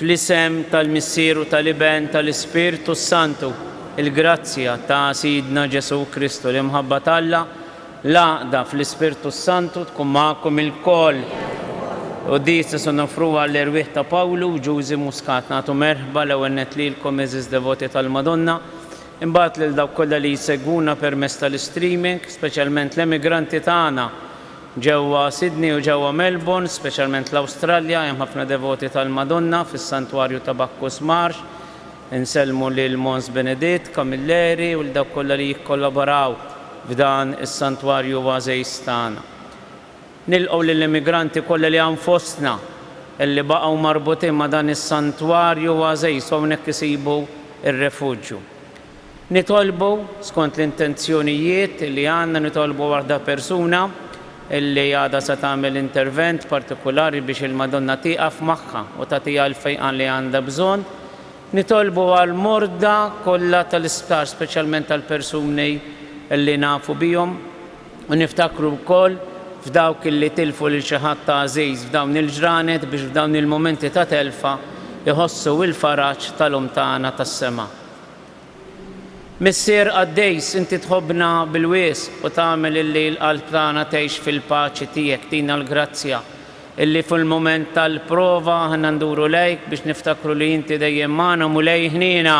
fl-isem tal-Missieru tal-Iben tal-Ispirtu Santu, il-grazzja ta' Sidna Ġesu Kristu li mħabba Alla l-għaqda fl-Ispirtu Santu tkun magħkom il-koll. U dis nofru għall-erwieħ ta' Pawlu u Ġużi Muscat nagħtu merħba l-ewwel nett lilkom eżiż devoti tal-Madonna, imbagħad lil dawk kollha li jsegwuna permezz tal-streaming, speċjalment l-emigranti tagħna ġewwa Sydney u ġewwa Melbourne, speċjalment l-Awstralja, hemm ħafna devoti tal-Madonna fis-Santwarju ta' Bacchus Marsh. Insellmu lil Mons Beneditt Camilleri u l dawk kollha li jikkollaboraw f'dan is-Santwarju Oasis tagħna. Nilqgħu lill-immigranti kollha li hawn fostna illi baqgħu marbutin ma' dan is-Santwarju Oasis hawnhekk isibu r-refuġġju. Nitolbu skont l-intenzjonijiet li għandna nitolbu waħda persuna illi għadha se tagħmel intervent partikulari biex il-Madonna tieqaf magħha u tagħtiha l-fejqan li għandha bżonn. Nitolbu għall-morda kollha tal-isptar, speċjalment tal-persuni illi nafu bihom, u niftakru wkoll f'dawk illi tilfu lil xi ħadd ta' għażiż f'dawn il-ġranet biex f'dawn il-momenti ta' telfa iħossu l-faraġġ tal-tagħna tas-sema'. Missier Qaddejs, inti tħobbna bil-wies u tagħmel illi l-qalb tagħna tgħix fil-paċi tiegħek, tina l-grazzja illi fil-mument tal-prova ħana nduru lejk biex niftakru li inti dejjem magħna u lej ħnina.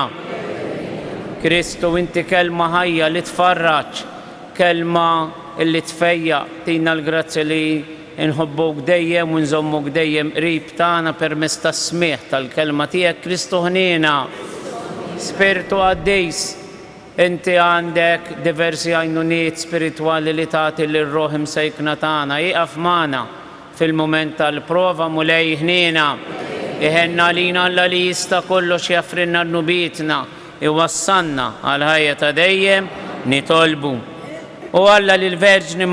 Kristu, inti kelma ħajja li tfarraġ, kelma illi tfejja, tina l-grazzja li nħobbuk dejjem u nżommuk dejjem qrib tagħna permezz tas-smigħ tal-kelma tiegħek. Kristu ħnina, Spiritu Qaddejs, inti għandek diversi għajnuniet spiritwali li tagħti lir-Ruħ Imsejkna tagħna, iqaf magħna fil-mument tal-prova mulej ħnina, iħenna lina Alla li jista' kollox jaffrinna rnubietna, iwassalna għal ħajja ta' dejjem nitolbu. U Alla li l-Verġni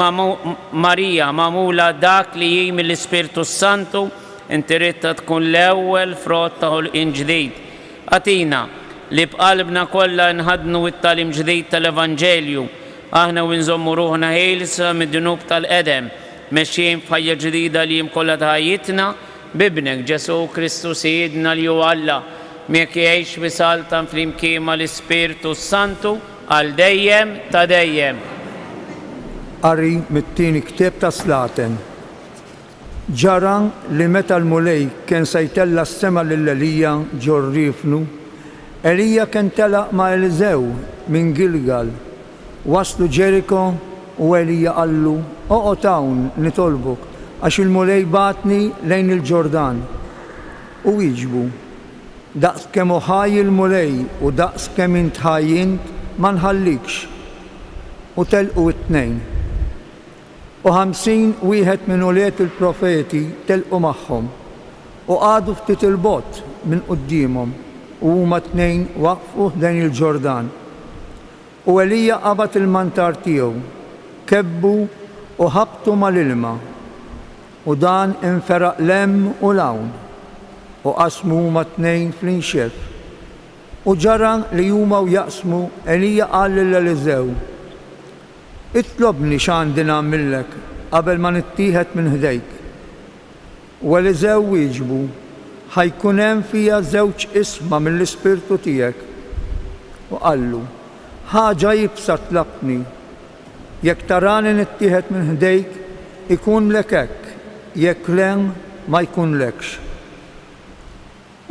Marija magħmula dak li hi mill-Ispirtu Santu, inti ridta tkun l-ewwel frott ta' ħolqien ġdid. Atina li b'qalbna kollha nħadnu t-tagħlim ġdid tal-Evanġelju, aħna u nżommu ruħna ħielsa mid-dunub tal-qedem, mexjin f'ħajja ġdida li kollha ta' ħajjitna b'ibnek Ġesu Kristu Siedna li hu Alla, miegħek jgħix bisaltan flimkien mal-Ispirtu Santu għal dejjem ta' dejjem. Qari mit-tieni ktieb ta' Slaten. Ġara li meta l-mulej kien se jtella s-sema lil Elija ġo rriefnu, Elija kien telaq ma' Eliżew minn Gilgal. Waslu Ġeriko u Elija qallu, oqgħod hawn nitolbok għax il-mulej batni lejn il-Ġordan. U wieġbu, daqskemm hu ħaj il-mulej u daqskemm int ħajjint ma nħallikx. U telqu t-tnejn. U 50 wieħed minn uliet il-profeti telqu magħhom u għadu ftit il-bott minn qudiemhom u huma t-tnejn waqfu lejn il-Ġordan. U Elija qabad il-mantar tiegħu, kebbu u ħabtu mal-ilma, u dan inferaq lemm u lawn, u qasmu huma t-tnejn fl-inxef. U ġara li huma jaqsmu, Elija qal lil Eliżew, itlobni x'għandi nagħmillek qabel ma nittieħed minn ħdejk. U Eliżew wieġbu, ħajkun hemm fija żewġ isma mill-Ispirtu tiegħek. U qallu, ħaġa jibsa tlabni, jekk tarani nittieħed minn ħdejk ikun lek hekk, jekk le ma jkunlekx.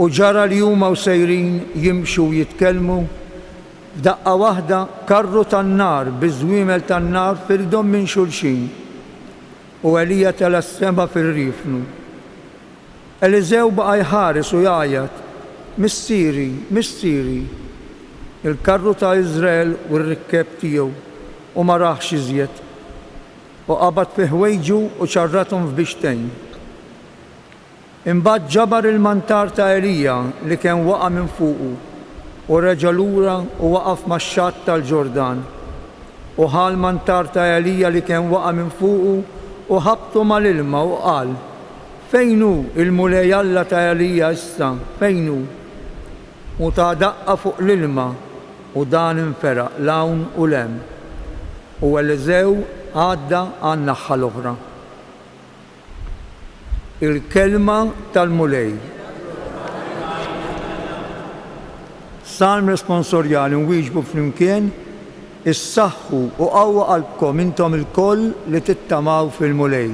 U ġara li huma sejrin jimxu jitkellmu, f'daqqa waħda karru tan-nar biż-żwiemel tan-nar firdhom minn xulxin. U Elija tela s-sema fir-riefnu. Eliżew baqa' jħares u jgħajjat, Missieri, Missieri, il-karru ta' Iżrael u r-rikkeb tiegħu u ma raħx iżjed. U qabad fi ħwejġu u ċarrathom f'bixtejn. Imbagħad ġabar il-mantar ta' Elija li kien waqa' minn fuqu u reġa' lura u waqaf max-xatt tal-Ġordan. U ħal mantar ta' Elija li kien waqa' minn fuqu u ħabtu mal-ilma u qal, fejn hu il-mulej Alla ta' Elija issa, fejn hu? U ta' daqqa fuq l-ilma u dan inferaq lawn u lemm. U Eliżew għadda għan-naħa l-oħra. Il-kelma tal-mulej. Fis-salm responsorjali nwieġbu flimkien issaħħu u qawwa qalbkom intom il-koll li tittamaw fil-mulej.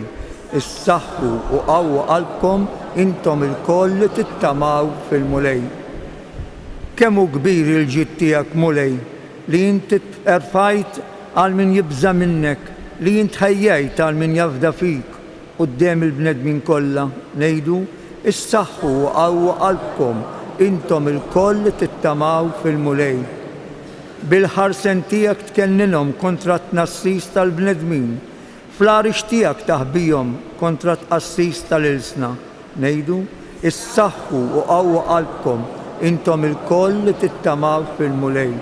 Issaħħu u qawwa qalbkom intom il-koll li tittamaw fil-mulej. Kemm hu kbir il-ġid tiegħek mulej li inti erfajt għal min jibża minnek, li int ħejjejt għal min jafda fik quddiem il-bnedmin kollha ngħidu issaħħu u qawwa qalbkom intom il-koll li tittamaw fil-mulej. Bil-ħarsen tiegħek tkellinhom kontra t-tnassis tal-bnedmin, fl-għarix tiegħek taħbihom kontra tqassis tal-ilsna. Ngħidu issaħħu u qawwa qalbkom intom il-koll li tittamaw fil-mulej.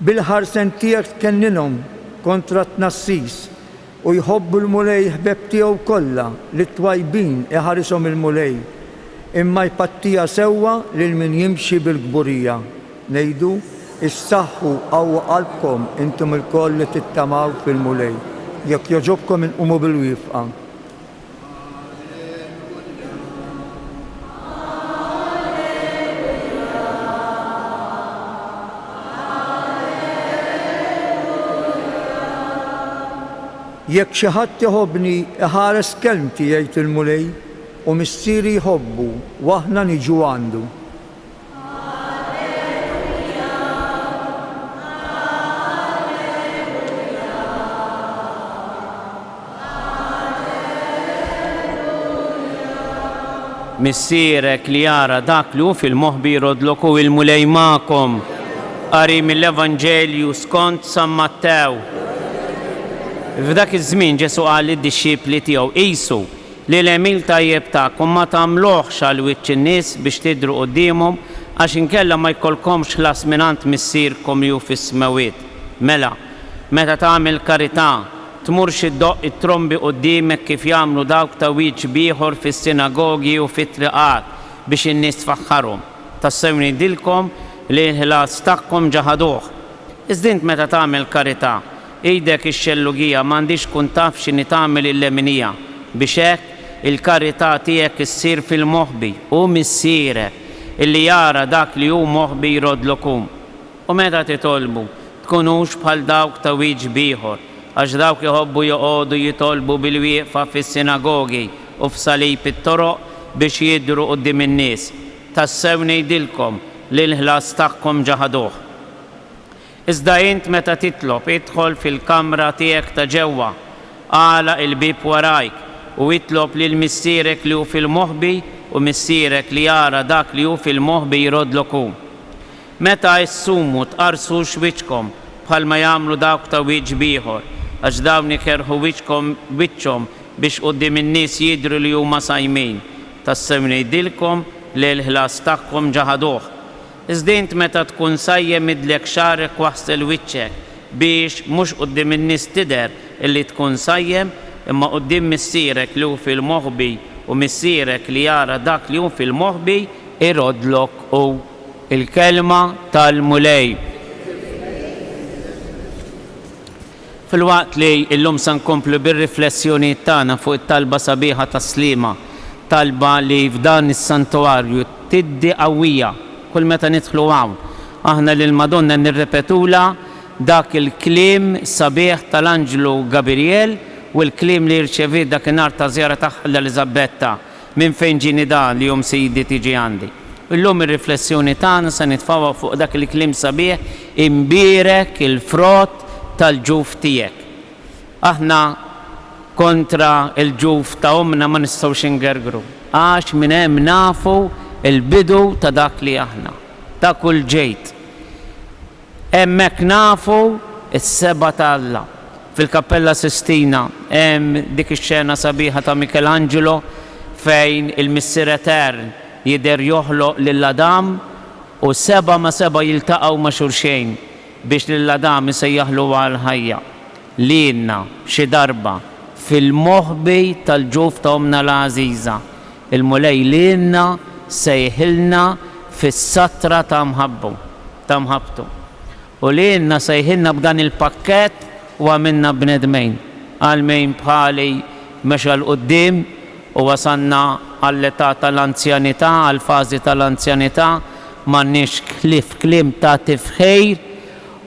Bil-ħarsen tiegħek tkellinhom kontra t-tnassis u jħobbu l-mulej ħbeb tiegħu kollha li twajbin iħarishom il-mulej, imma jpattija sewwa lil min jimxi bil-gburija. Ngħidu issaħħu qawwa qalbkom intom il-koll li tittamaw fil-mulej. Jekk jogħġobkom inqumu bil-wifqa. Jekk xi ħadd iħobbni iħares kelmti jgħid il-mulej u missieri jħobbu u aħna niġu għandu. Missierek li jara dak li hu fil-moħbi jrodloku il-mulej magħkom. Qari mill-Evanġelju skont San Mattew. F'dak iż-żmien Ġesu qal lid-dixxipli tiegħu qisu li l-għemil tajjeb tagħkom ma tagħmluhx għal wiċċ in-nies biex tidhru qudiemhom għax inkella ma jkollkomx ħlas mingħand missierkom li hu fis-smawiet. Mela, meta tagħmel karità tmurx iddoqq it-trombi quddiemek kif jagħmlu dawk ta' wieġb ieħor fis-sinagogi u fit-triqat biex in-nies tfaħħarhom. Tassew ngħidilkom li l-ħlas tagħhom ġaħaduh. Iżda int meta tagħmel karità ejdek ix-xellugija m'għandix tkun taf x'inhi tagħmel il-leminija biex hekk il-karità tiegħek issir fil-moħħbi u missierek illi jara dak li hu moħħbi jrodlokum. U meta titolbu tkunux bħal dawk ta' wieġb ieħor għax dawk iħobbu joqogħdu jitolbu bil-wieqfa fis-sinagogi u f'salib it-toroq biex jidhru quddiem in-nies. Tassew ngħidilkom li l-ħlas tagħhom ġaħaduh. Iżda int meta titlob idħol fil-kamra tiegħek ta' ġewwa, għala il-bib warajk u itlob lil missierek li hu fil-moħħbi u missierek li jara dak li hu fil-moħħbi jrodlokum. Meta issumu tqarsu x'wiċċkom bħalma jagħmlu dawk ta' wieġb ieħor għax dawn ikerħu wiċċhom biex quddiem in-nies jidhru li huma sajmin. Tassew ngħidilkom li l-ħlas tagħhom ġaħaduh. Iżda int meta tkun sajjem idlek xarek waħsel wiċċek biex mhux quddiem in-nies tidher illi tkun sajjem imma quddiem missierek li hu fil-moħħbi u missierek li jara dak li hu fil-moħħbi irodlok hu. Il-kelma tal-mulej. Fil-waqt li llum se nkomplu bir-riflessjonijiet tagħna fuq it-talba sabiħa taslima, talba li f'dan is-santuarju tiddi qawwija kull meta nidħlu hawn. Aħna lil Madonna nirrepetula dak il-kliem sabiħ tal-Anġlu Gabriel u l-kliem li rċevit dakinhar ta' żjara tagħha l-Elisabetta minn fejn ġieni dan li jum Sidi tiġi għandi. Illum ir-riflessjoni tagħna se nitfawwa fuq dak il-kliem sabiħ imbierek il-frott tal-ġuf tiegħek. Aħna kontra il-ġuf ta' omna ma nistgħux ingergru għax minn hemm nafu il-bidu ta' dak li aħna, ta' kull ġejt. Hemmhekk nafu is-seba ta' Alla. Fil-Kappella Sistina hemm dik ix-xena sabiħa ta' Michelangelo fejn il-Missier Etern jidher joħloq lill-Adam u seba ma seba jiltaqgħu ma' xulxejn biex lill-Adam isejjaħlu għal ħajja. Lienna xi darba fil-moħħbi tal-ġuf ta' omna l-għażiża. Il-mulej lienna sejħilna fis-satra ta' mħabtu. U lienna sejħilna b'dan il-pakkett u għamilna bnedmejn. Għalmejn bħali mexa l-qoddim u wasanna għall-età tal-anzjanità, għall-fażi tal-anzjanità, m'għandniex kliem ta' tifħir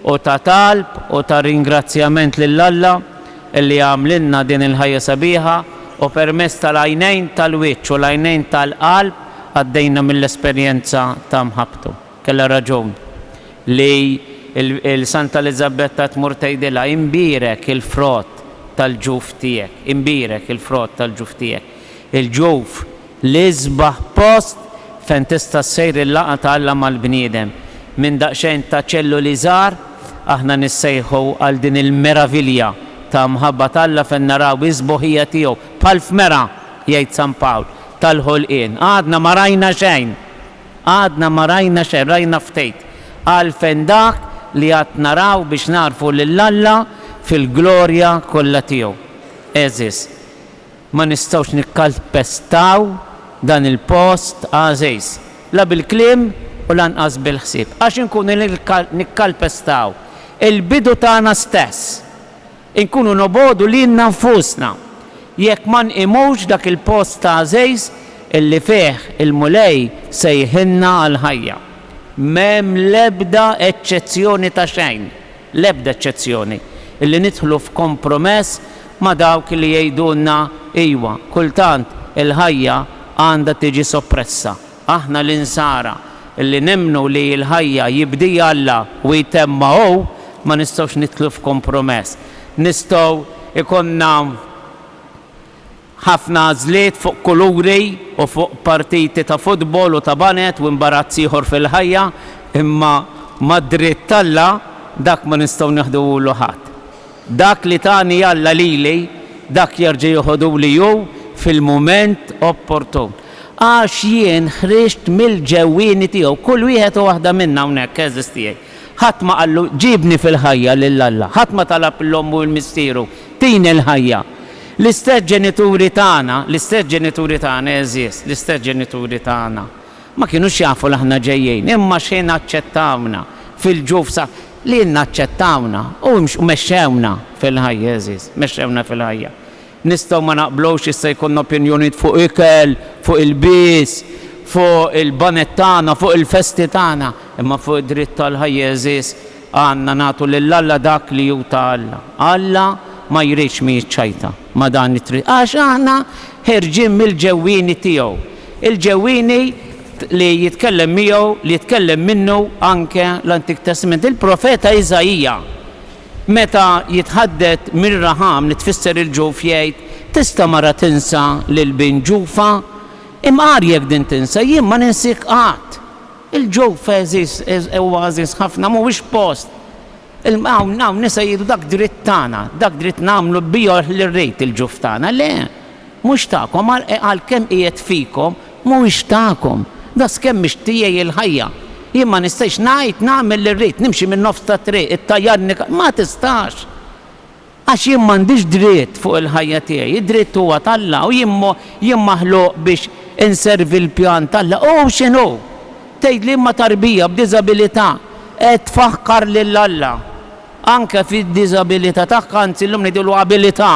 u ta' talb u ta' ringrazzjament lill-Alla illi għamlilna din il-ħajja sabiħa u permezz tal-għajnejn tal-wiċċ u l-għajnejn tal-qalb għaddejna mill-esperjenza ta' mħabtu. Kella raġun li il-Santa Elizabetta tmur tgħidilha imbirek il-frott tal-ġuf tiegħek, imbirek il-frott tal-ġuf tiegħek. Il-ġuf li sbaħ post fejn tista' ssejr il-laqgħa ta' Alla mal-bniedem. Minn daqsxejn ta' ċelluliżar aħna nissejħu għal din il-meravilja ta' mħabba Alla fejn naraw iżboħija tiegħu bħal f'mera jgħid San Pawl tal-ħolqien. Għadna ma rajna xejn, rajna ftejt. Għalfejn dak li għad naraw biex narfu lill-Alla fil-glorja kollha tiegħu. Eżis, ma nistgħux nikkalpestaw dan il-post għażejs, la bil-kliem u lanqas bil-ħsieb. Għax inkunu nikkalpestaw il-bidu tagħna stess, inkunu nobodu lilna nfusna jekk ma nqimux dak il-post ta' għażejs illi fih il-mulej sejħinna għal-ħajja. M'hemm l-ebda eċċezzjoni ta' xejn, l-ebda eċċezzjoni illi nidħlu f'kompromess ma' dawk li jgħidulna iwa, kultant il-ħajja għandha tiġi soppressa. Aħna l-insara illi nemnu li l-ħajja jibdija Alla u jtemma hu ma nistgħux nidħlu f'kompromess. Nistgħu ikonna ħafna għażliet fuq kuluri u fuq partiti ta' futbol u ta' banet u imbarazz ieħor fil-ħajja, imma mad-dritt Alla dak ma nistgħu nieħdu lu ħadd. Dak li tani Alla lili, dak jerġa' jieħdu li hu fil-mument opportun. Għax jien ħriġt mill-ġewwieni tiegħu, kull wieħed u waħda minna hawnhekk eżis tiegħi. Ħadd ma qallu ġibni fil-ħajja lill-Alla, ħadd ma talab l-omm u l-mistieru tini l-ħajja. L-istess ġenituri tagħna eżis, l-istess ġenituri tagħna ma kinux jafu li aħna ġejjin, imma xejn aċċettawna fil-ġuf sa li naċċettawna u mexxewna fil-ħajja eżis, mexxewna fil-ħajja. Nistgħu ma naqblux issa jkun opinjonijiet fuq ikel, fuq il-bis, fuq il-banet tagħna, fuq il-festi tagħna, imma fuq id-dritt tal-ħajja eżis għandna nagħtu lill-Alla dak li hu ta' Alla. Alla ma jridx mi ċajta, ma dan it-trid. Għax aħna ħerġin mill-ġewwieni tiegħu. Il-ġewwieni li jitkellem miegħu, li jitkellem minnu anke l-Antik Testament. Il-profeta Iżajija meta jitħaddet mir-raħam li tfisser il-ġuf jgħid tista' mara tinsa lil bin ġufa, imqar jekk din tinsa, jien ma ninsik qatt. Il-ġuf eżis huwa għażiż ħafna mhuwiex post. Naw nisa jgħidu dak dritt tagħna, dak dritt nagħmlu bija li rrejt il-ġuf tagħna. Le, mhux tagħkom għalkemm qiegħed fikom mhuwiex tagħkom. Da skemm mhix tiegħi il-ħajja. Jien ma nistax ngħid nagħmel li rrid, nimxi minn nofs ta' triq, it-tajjarni ma tistax. Għax jien m'għandix dritt fuq il-ħajja tiegħi, id-dritt huwa tal-Alla u jien maħluq biex inservi l-pjan tal-Alla. U x'inhu? Tgħid li imma tarbija b'diżabilità qed tfaħħar lill-Alla. Anke fid-diżabilità tagħha anzi llum ngħidulu abilità.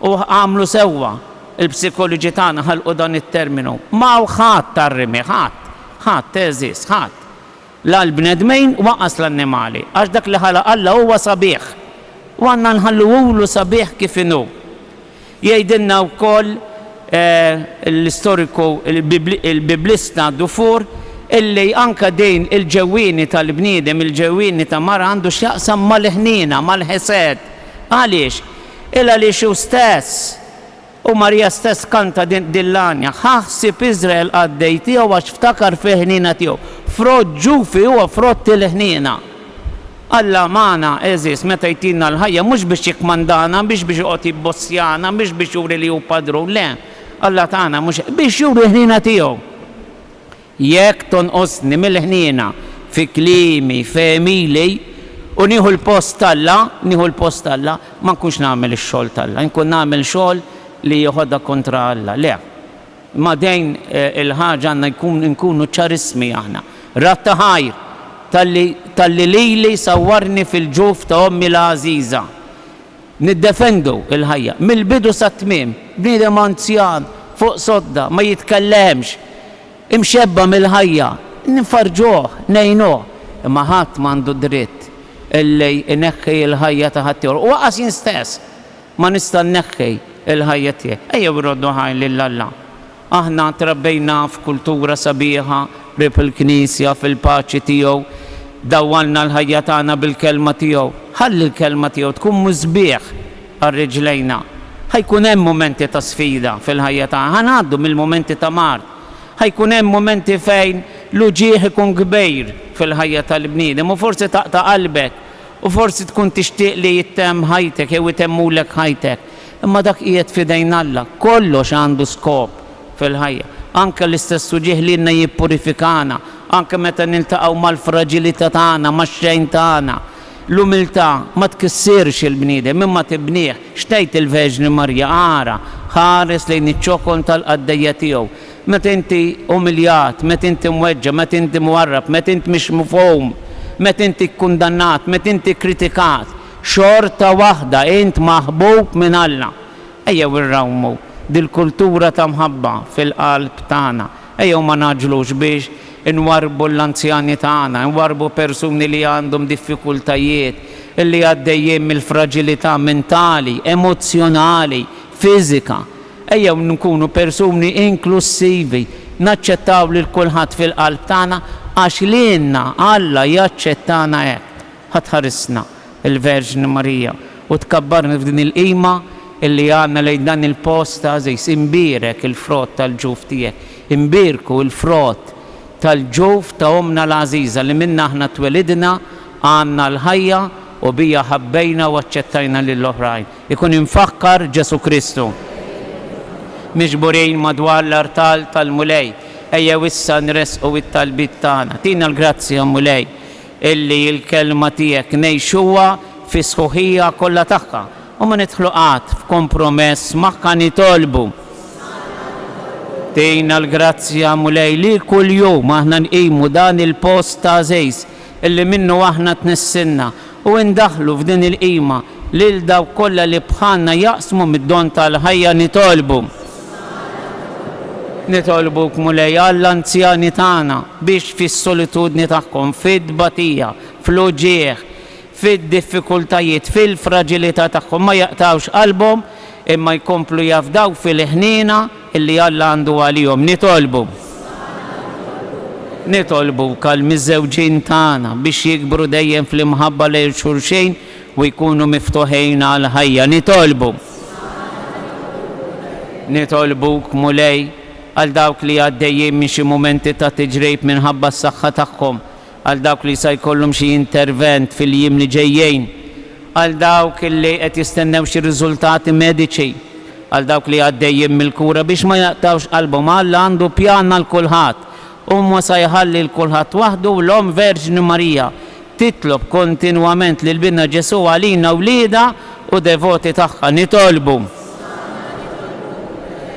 U għamlu sewwa il-psikoloġi tagħna ħalqu dan it-terminu. Ma ħadd tarrimi, ħadd eżis, ħadd. La l-bnedmejn waqas l-annimali, għax dak li ħalaq Alla huwa sabiħ. U għandna nħalluhulu sabiħ kif inhu. Jgħidilna wkoll l-istoriku il-biblista Dufour illi anka dejn il-ġewwieni tal-bniedem, il-ġewwieni ta' mara għandu x'jaqsam mal-ħniena, mal-ħesed. Għaliex? Għaliex hu stess u Marija stess kanta dillanja. Ħaħsib Iżrael għaddej tiegħu għax ftakar fi ħniena tiegħu. Frott ġufi huwa frott il-ħniena. Alla magħna eżis meta jtina l-ħajja mhux biex jikmandana, biex joqgħod jibbossjana, biex juri li hu padru, le. Alla tagħna mhux biex juri ħniena tiegħu. Jekk tonqosni mill-ħniena fi klimi, f'emili u nieħu l-post Alla, ma nkunx nagħmel ix-xogħol tal-Alla, nkun nagħmel xogħol li joħodha kontra Alla. Le. Ma dejn il-ħaġa għandna nkunu ċarismi aħna. Ratta ħajr tal-li lili sawwarni fil-ġuf ta' ommi l-għażiża. Niddefendu il-ħajja mill-bidu sa tmiem, bniedem anzjan fuq sodda ma jitkellemx, imxebba mill-ħajja, nfarġuh, nejnuh. Imma ħadd m'għandu dritt illi ineħħi l-ħajja ta' ħaddieħor. U waqas jien stess ma nista' nneħħi l-ħajja tiegħi. Ejjew irroddu ħajn lill-Alla. Aħna trabbejna f'kultura sabiħa, rib il-Knisja fil-paċi tiegħu, dawwalna l-ħajja tagħna bil-kelma tiegħu. Ħalli l-kelma tiegħu tkun mużbieħ għar-riġlejna. Ħajkun hemm momenti ta' sfida fil-ħajja tagħna, ħangħaddu mill-momenti ta' mart. Ħajkun hemm momenti fejn l-uġieħ ikun kbir fil-ħajja tal-bniedem u forsi taqta' qalbek u forsi tkun tixtieq li jittemm ħajtek jew itemmulek ħajtek. Imma dak qiegħed f'idejn Alla, kollox għandu skop fil-ħajja. Anke l-istess uġieħ li lna jippurifikana, anke meta niltaqgħu mal-fraġilità tagħna, max-xejn tagħna. L-umiltà ma tkissirx il-bniedem imma tibnieh. Xtejt il-Verġni Marja ara ħares lejn iċ-ċokon tal-qaddejja tiegħu. Meta inti umiljat, meta inti mweġġa, meta inti mwarrab, meta inti mhix mifhum, meta inti kkundannat, meta inti kritikat, xorta waħda int maħbub minn Alla. Ejjew irrawmu dil-kultura ta' mħabba fil-qalb tagħna. Ejjew ma naġlux biex inwarbu l-anzjani tagħna, inwarbu persuni li għandhom diffikultajiet, illi għaddejjin mill-fraġilità mentali, emozjonali, fiżika. Ejjew nkunu persuni inklusivi, naċċettaw lil kulħadd fil-qalb tagħna għax lienna Alla jaċċettana hekk. Ħatħarisna il-Verġni Marija u tkabbarna f'din il-qima illi għandna lejn dan il-post ta' żejs. Imbirek il-frott tal-ġuf tiegħek, imbirku il-frott tal-ġuf ta' omna l-Aziza li minna aħna twelidna, għandna l-ħajja u bija ħabbejna u aċċettajna lill-oħrajn. Ikun infakkar Ġesu Kristu. Miġburin madwar l-artal tal-mulej, ejjew issa nresqu it-talbit tagħna. Tina l-grazzja mulej illi l-kelma tiegħek ngħixuha fi sħuħija kollha tagħha u ma nidħlu qatt f'kompromess magħha nitolbu. Tina l-grazzja mulej li kuljum aħna nqimu dan il-post ta' żejs illi minnu aħna tnissinna u ndaħlu f'din il-qima lil dawk kollha li bħalna jaqsmu mid-don tal-ħajja nitolbu. Nitolbuk mulej għall-anzjani tagħna biex fis-solitudni tagħhom, fid-dbatija, fl-uġieħ, fid-diffikultajiet, fil-fraġilità tagħhom ma jaqtawx qalbhom imma jkomplu jafdaw fil-ħniena illi Alla għandu għalihom. Nitolbuk għall-miżewġin tagħna biex jikbru dejjem fl-imħabba lejn xulxejn u jkunu miftuħejn għal ħajja. Nitolbuk mulej għal dawk li għaddejjin minn xi mumenti ta' tiġrejb minħabba s-saħħa tagħhom, għal dawk li se jkollhom xi intervent fil-jiem li ġejjin, għal dawk li qed jistennew xi riżultati mediċi, għal dawk li għaddejjin mill-kura biex ma jaqtawx qalbhom. Alla għandu pjan għal kulħadd u ma se jħalli l-kulħadd waħdu. L-Om Verġni Marija titlob kontinwament lil binna Ġesu għalina wlieda u devoti tagħha.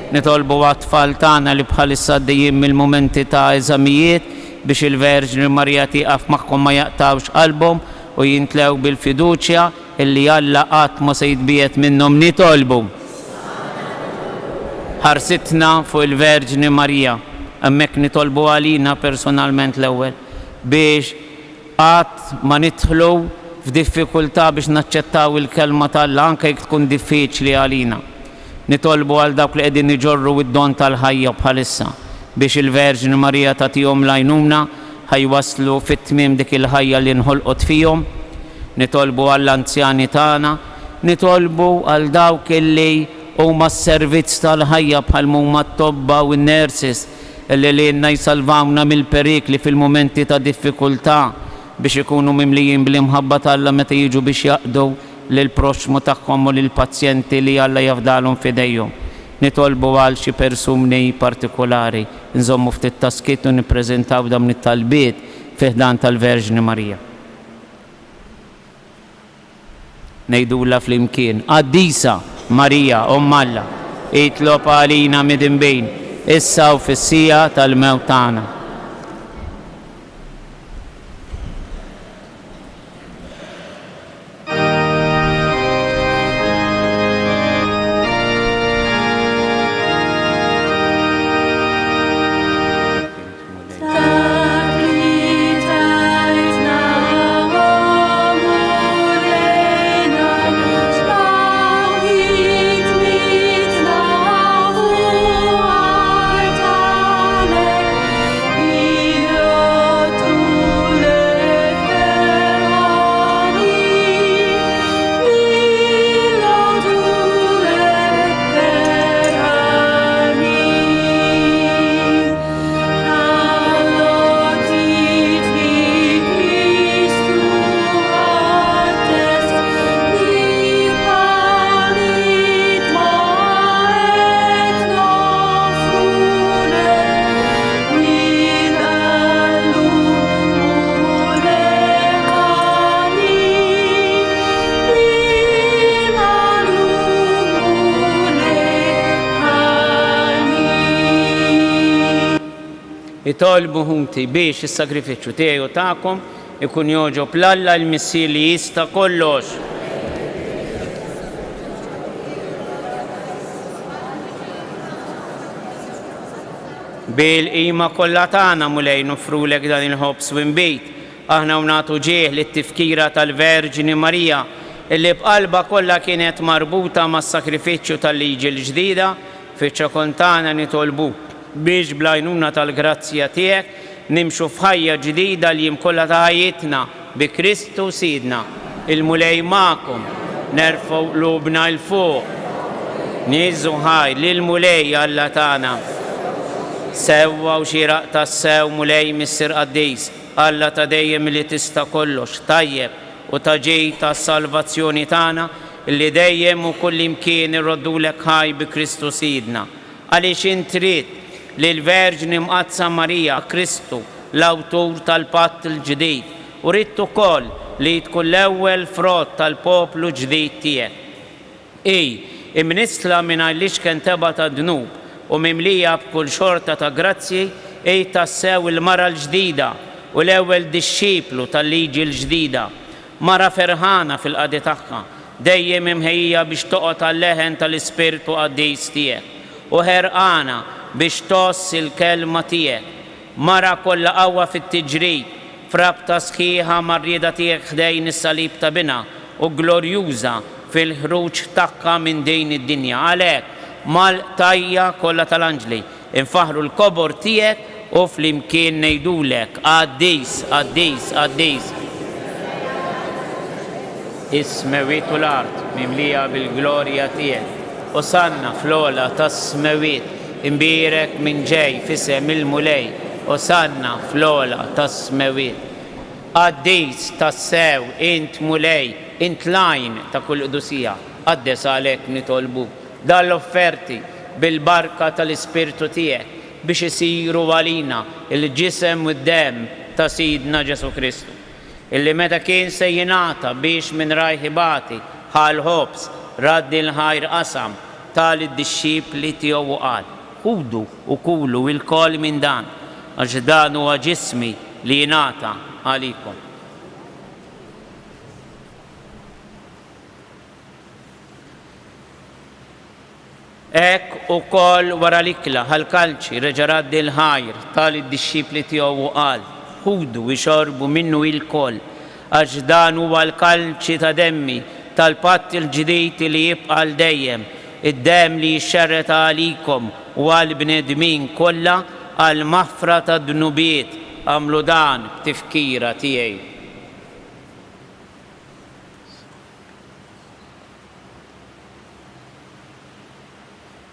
Nitolbu għat-tfal tagħna li bħalissa għaddejjin mill-mumenti ta' eżamijiet biex il-Verġni Marija tieqaf magħhom ma jaqtawx qalbhom u jintlew bil-fiduċja illi Alla qatt ma se jitbiet minnhom. Nitolbu ħarsitna fuq il-Verġni Marija, hemmhekk nitolbu għalina personalment l-ewwel biex qatt ma nidħlu f'diffikultà biex naċċettaw il-kelma tal-Alla anke jekk tkun diffiċli għalina. Nitolbu għal dawk li qegħdin iġorru id-don tal-ħajja bħalissa biex il-Verġni Marija tagħtihom l-għajnuna ħajwaslu fit-tmiem dik il-ħajja li nħolqot fihom. Nitolbu għall-anzjani tagħna, nitolbu għal dawk illi huma s-servizz tal-ħajja bħal huma t-tobba u n-nurses illi lilna jsalvawna mill-perikli fil-momenti ta' diffikultà biex ikunu mimlijin bil-imħabba tal-Alla meta jiġu biex jaqdu lill-proxmu tagħhom u lill-pazjenti li Alla jafdalhom f'idejhom. Nitolbu għal xi persuni partikolari nżommu ftit taskiet u nippreżentaw dawn it-talbiet fih dan tal-Verġni Marija. Ngħidula flimkien: Qaddisa Marija Umm Alla, itlob għalina midinbejn issa u fis-sija tal-mewt tagħna. Itolbu ħunti biex is-sagrifiċċju tiegħi u tagħkom ikun joġob l-Alla l-Missier li jista' kollox. Bil-qima kollha tagħna mulej nofrulek dan il-ħobs u nbejt. Aħna nagħtu ġieħ lit-tifkira tal-Verġini Marija illi b'qalba kollha kienet marbuta mas-sakrifiċċju tal-liġi l-ġdida fiċ-ċakontana nitolbuk biex bl-għajnuna tal-grazzja tiegħek nimxu f'ħajja ġdida li jimkollha ta' ħajjitna bi Kristu Sidna. Il-mulej magħkom nerfgħu qlubna l fuq nieżu ħaj lil mulej Alla tagħna. Sewwa u xieraq tas-sew mulej Missier Qaddis, Alla ta' dejjem li tista' kollox, tajjeb u ta' ġej tas-salvazzjoni tagħna li dejjem u kull imkien irroddulek ħaj bi Kristu Sidna. Għaliex intrid li l-Verġni Mqazza Marija Kristu l-awtur tal-patt il-ġdid u rrid ukoll li tkun l-ewwel frott tal-poplu ġdid tiegħek. Imnisla mingħajr l-ixken teba' ta' dnub u mimlija b'kull xorta ta' grazzi tassew il-mara l-ġdida u l-ewwel dixxiplu tal-liġi l-ġdida. Mara ferħana fil-qadi tagħha, dejjem imħejja biex toqgħod għal-leħen tal-Ispirtu Qaddis tiegħek u ħerqana biex toss il-kelma tiegħek. Mara kollha qawwa fit-tiġrid, frabta sħiħa mar-rieda tiegħek ħdejn is-salib ta' bina u glorjuża fil-ħruġ tagħha minn din id-dinja. Għalhekk mal-tajja kollha tal-anġli infaħru l-kobor tiegħek u flimkien ngħidulek Qaddis, Qaddis, Qaddis. Is-smewiet u l-art mimlija bil-glorja tiegħek. Osanna fl-ola tas-smewiet imbirek minn ġej f'isem il-mulej. Osanna fl-ola tas-smewiet. Qaddis tassew int mulej, int lajn ta' kull qdusija. Qaddes għalhekk nitolbu dal-offerti bil-barka tal-Ispirtu tiegħek biex isiru għalina il-ġisem u d-dem ta' Sidna Ġesu Kristu, illi meta kien se jingħata biex minn rajħibati ħal ħobs raddi l-ħajr qasam tal-dixxipli tiegħu qal ħudu u kulu il-kol minn dan għax dan huwa ġismi li jingħata għalikom. Hekk ukoll wara l-ikla ħal-kalċi reġa' raddi l-ħajr tal-dixxipli tiegħu qal ħudu ixorbu minnu il-koll għax dan huwa l-kalċi ta' demmi tal-patt il-ġdid li jibqa' l dejjem, id-dem li jixxerret għalikom u għall-bnedmin kollha għal maħfra ta' dnubiet. Għamlu dan b'tifkira tiegħi.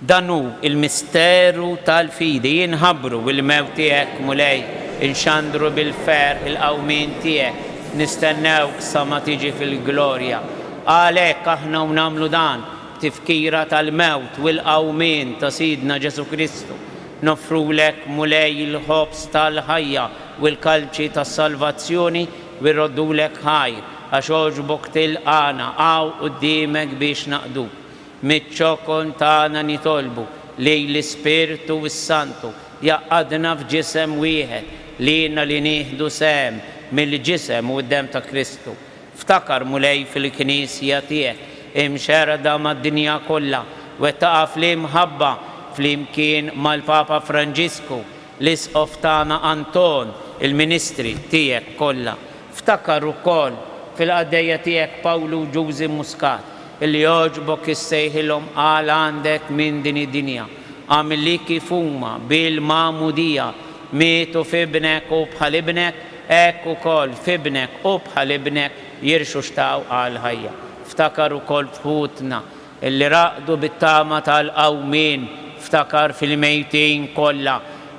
Dan hu il-misteru tal-fidi jinħabbru bil-mewt tiegħek mulej, inxandru bil-fer il-qawmien tiegħek, nistennewk sa ma tiġi fil-glorja. Għalhekk aħna nagħmlu dan tifkira tal-mewt u l-qawmien ta' Sidna Ġesu Kristu. Nofrulek mulej il-ħobs tal-ħajja u l-kalċi tas-salvazzjoni u rroddulek ħajr għax oġbok tilqana għaw quddiemek biex naqdu. Miċ-ċokon tagħna nitolbu li l-Ispirtu s-Santu jaqadna f'ġisem wieħed lina li nieħdu sehem mill-ġisem u d-dem ta' Kristu. Ftakar mulej fil-Knisja tiegħek imxerda mad-dinja kollha u taqa' fl-imħabba flimkien mal-Papa Franġisku, l-Isqof tagħna Anton, il-Ministri tiegħek kollha. Ftakar ukoll fil-qaddejja tiegħek Pawlu Ġużi Muscat illi jogħġbok issejħilhom qal għandek minn din id-dinja. Għamilli kif huma bil-magħmudija mietu f'ibnek u bħal ibnek, hekk ukoll f'ibnek u bħal ibnek jirxu xtaw għal ħajja. Ftakar ukoll f'ħutna illi raqdu bit-tama tal-qawmien, ftakar fil-mejtin kollha,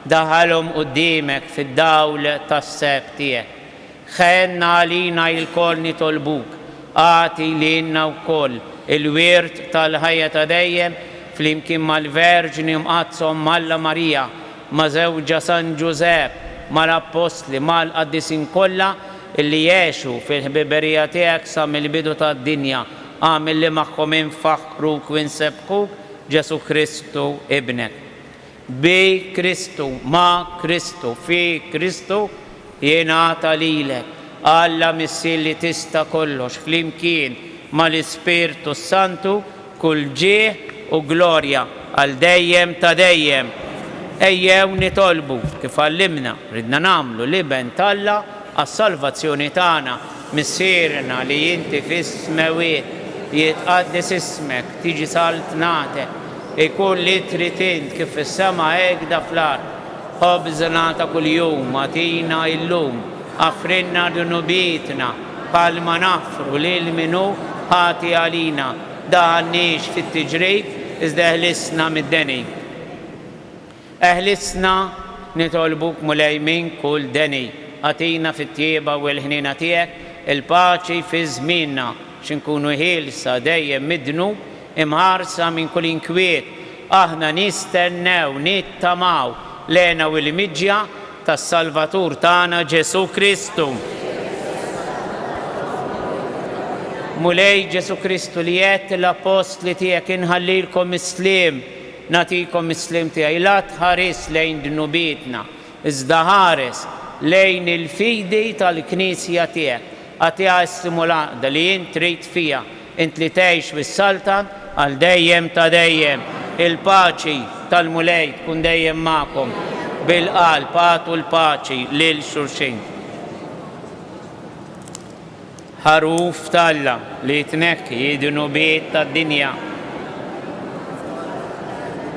daħalhom quddiemek fid-dawl tas-seb tiegħek. Ħenna għalina l-kol nitolbuk, għati lilna wkoll il-wirt tal-ħajja ta' dejjem flimkien mal-Verġni Mqazza Alla Marija, ma' żewġa San Ġusepp, mal-Apostli, mal-Qaddisin kollha illi jgħixu fil-ħbiberija tiegħek sa mill-bidu tad-dinja. Għamil li magħhom infaħruk u nsebħuk Ġesu Kristu ibnek. بكريستو ما كريستو في كريستو jingħata lilek. Alla missi li tista kollox flimkien ma l-Ispirtu Santu kull ġieħ u glorja għal dejjem ta' dejjem. Ejjew nitolbu kif għallimna ridna nagħmlu liben Alla għas-salvazzjoni tagħna. Missierna li inti fis-smawiet jitqaddis ismek, tiġi saltnatek, ikun li trid int kif fis-sema hekk da fl-ard. Ħobżna ta' kuljum atina illum, affrinna dunubietna bħalma nafru lil minu ħati għalina. Daħannix fit-tiġrib iżda eħlisna mid-deni. Eħlisna nitolbuk mulej minn kull deni. Atina fit-tieba u l-ħnina tiegħek il-paċi fi żmienna x'inkunu ħielsa dejjem midnu imħarsa minn kull inkwiet. Aħna nistennew nittamaw lena u l-miġja tas-Salvatur tagħna Ġesu Kristu. Mulej Ġesu Kristu li qed l-apostli tiegħek inħallilkom islim, nagħtikom islim tiegħi la tħares lejn dunubietna, iżda ħares lejn il-fidi tal-Knisja tiegħek. Għatiha s-simulaqda li int trid fiha, int li tgħix fis-Saltan għal dejjem ta' dejjem. Il-paċi tal-mulej tkun dejjem magħkom. Bil-qalb għatu l-paċi lil xulxin. Ħaruf tal-Alla li tnekki id-dunubiet tad-dinja.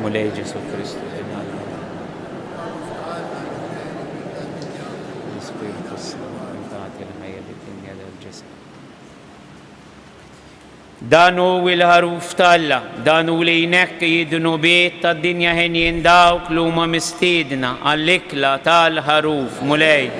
Mulej Ġesu Kristu. Dan hu l-ħaruf tal-Alla, dan hu li jnekki id-dunubiet tad-dinja ħin dawk li huma mistiedna għall-ikla tal-ħaruf. Mulej.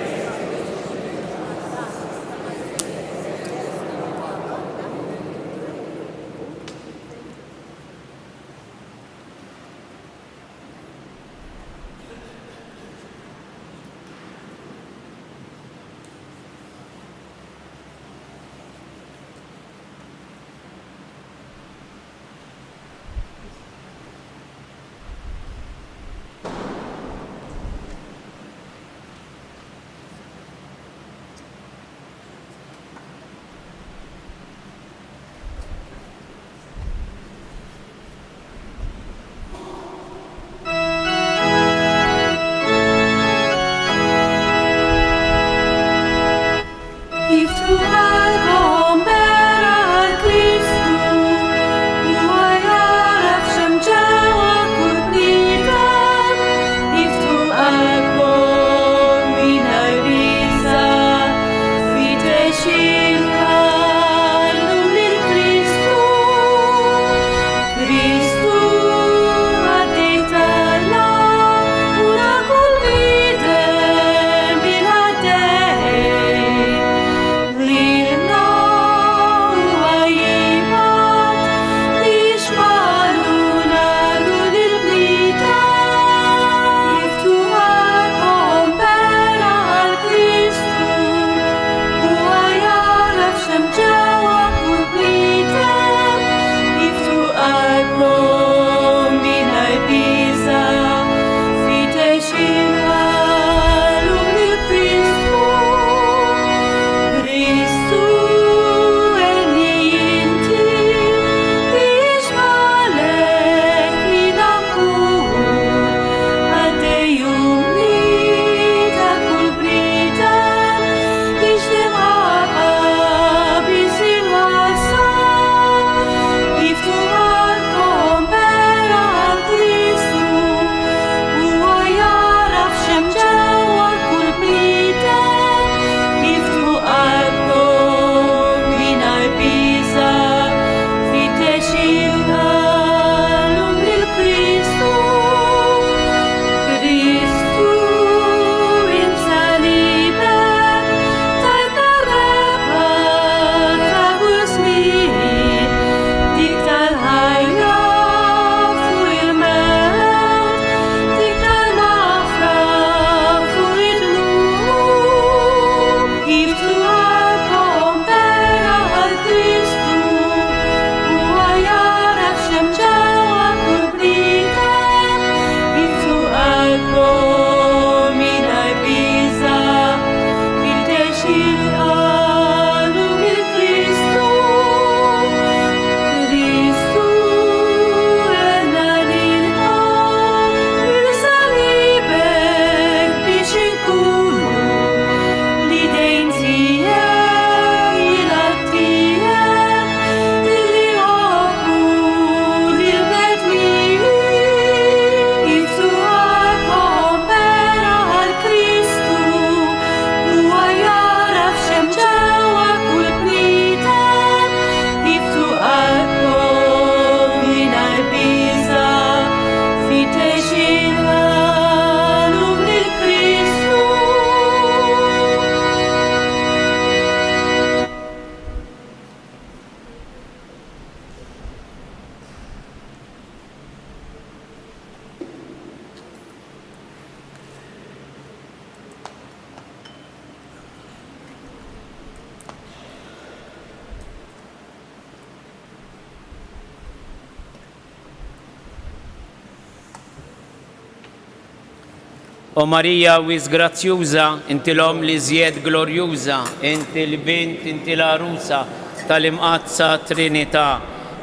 O Marija wis grazzjuża, inti l-om li żjed glorjuża, inti l-bint, inti l-arusa tal-imqazza Trinità.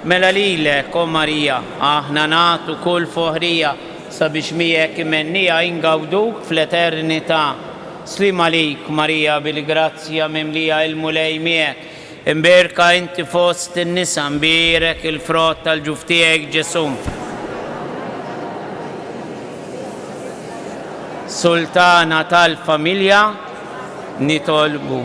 Mela lilek, o Marija, aħna nagħtu kull foħrija sabiex miegħek imennija ingawduk fl-eternità. Slim għalik, Marija, bil-grazzja mimlija il-mulej miegħek. Imberka inti fost in-nisa, mbirek il-frott tal-ġuf tiegħek Ġesu. Sultana tal-familja nitolbu.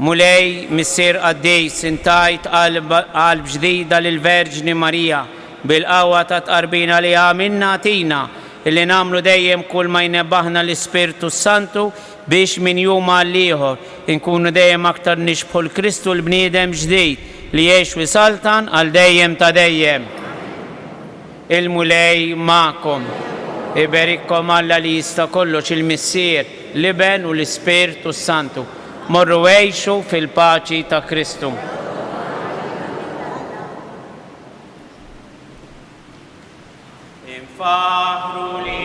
Mulej missier għaddej sintajt qalb ġdida lill-Verġni Marija bil-qawwa ta' tqarbina li għamilna tina illi nagħmlu dejjem kull ma jnebbaħna l-Ispirtu Santu biex min jum għal ieħor inkunu dejjem aktar nixbħu l-Kristu l-bniedem ġdid li jgħix wisaltan għal dejjem ta' dejjem. Il-mulej ma'kom. Iberikkom Alla li jista' kollox il-Missier, l-Iben u l-Ispirtu Santu. Morru għejxu fil-paċi ta' Kristu. Infaħru li